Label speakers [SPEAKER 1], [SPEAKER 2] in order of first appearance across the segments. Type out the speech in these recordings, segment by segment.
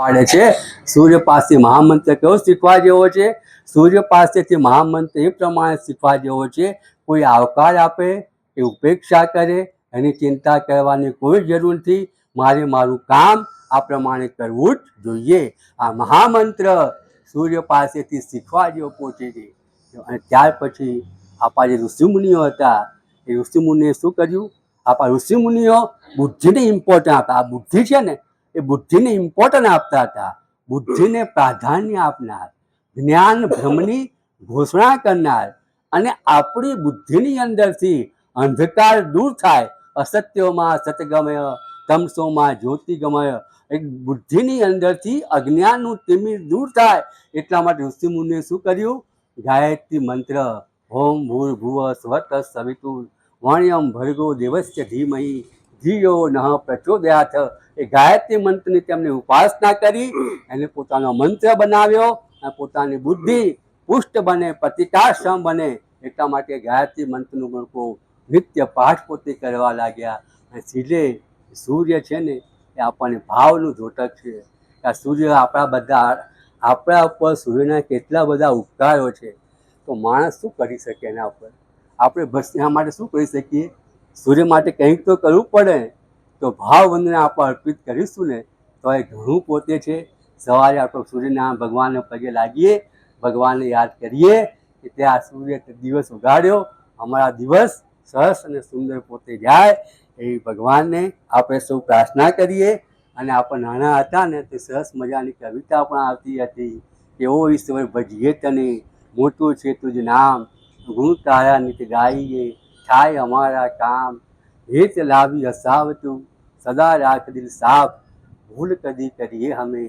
[SPEAKER 1] પાડે છે। સૂર્ય પાસે મહામંત્ર કેવો શીખવા જેવો છે? સૂર્ય પાસેથી મહામંત્ર એ પ્રમાણે શીખવા જેવો છે। કોઈ આવકાર આપે એ ઉપેક્ષા કરે, એની ચિંતા કરવાની કોઈ જરૂર નથી। મારે મારું કામ આ પ્રમાણે કરવું જ જોઈએ। આ મહામંત્ર સૂર્ય પાસેથી શીખવા જેવો પહોંચે છે। અને ત્યાર પછી આપણા જે ઋષિમુનિઓ હતા, એ ઋષિમુનિએ શું કર્યું? આપણા ઋષિમુનિઓ બુદ્ધિને ઇમ્પોર્ટન્ટ આપતા। આ બુદ્ધિ છે ને, એ બુદ્ધિને ઇમ્પોર્ટન્ટ આપતા હતા। બુદ્ધિને પ્રાધાન્ય આપનાર, જ્ઞાન બ્રહ્મની ઘોષણા કરનાર, અને આપણી બુદ્ધિની અંદરથી અંધકાર દૂર થાય, અસત્યોમાં સતગમય, તમસોમાં જ્યોતિગમય, એક બુદ્ધિની અંદરથી અજ્ઞાનનું તિમિર દૂર થાય, એટલા માટે ઋષિમુનિએ શું કર્યું? ગાયત્રી મંત્ર, ઓમ ભૂર્ભુવઃ સ્વઃ સવિતુર વણ્યમ ભર્ગો દેવસ્ય ધીમહિ ધિયો નઃ પ્રચોદયાથ, એ ગાયત્રી મંત્રની તેમણે ઉપાસના કરી, એને પોતાનો મંત્ર બનાવ્યો, અને પોતાની બુદ્ધિ પુષ્ટ બને, પ્રતિકારક્ષમ બને, એટલા માટે ગાયત્રી મંત્રનું લોકો નિત્ય પાઠ પોતે કરવા લાગ્યા। અને સીધે સૂર્ય છે ને, એ આપણને ભાવનું દ્યોતક છે। આ સૂર્ય આપણા ઉપર સૂર્યના કેટલા બધા ઉપકારો છે, તો માણસ શું કરી શકે એના ઉપર? આપણે બસ એના માટે શું કરી શકીએ? સૂર્ય માટે કંઈક તો કરવું પડે। તો ભાવ વંદના આપણે અર્પિત કરીશું ને, તો એ ઘણું પોતે છે। સવારે આપણે સૂર્યનારાયણ ભગવાનને પગે લાગીએ, ભગવાનને યાદ કરીએ કે ત્યાં સૂર્ય દિવસ ઉગાડ્યો, અમારા દિવસ સરસ અને સુંદર પોતે જાય, એવી ભગવાનને આપણે સૌ પ્રાર્થના કરીએ। અને આપણે નાના હતા ને, તે સરસ મજાની કવિતા પણ આવતી હતી કે ઓ ઈશ્વર ભજીએ તને, મોટું છે તુજ નામ, ગુણ તારા નિત ગાઈએ, થાય અમારા કામ, હેત લાવી હસાવતું, સદા રાખ દિલ સાફ, ભૂલ કદી કરીએ હમે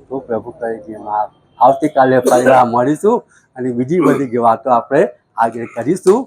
[SPEAKER 1] તો પ્રભુ કરજે માફ। આવતીકાલે ફરીવાર મળીશું અને બીજી બધી વાતો આપણે આગળ કરીશું।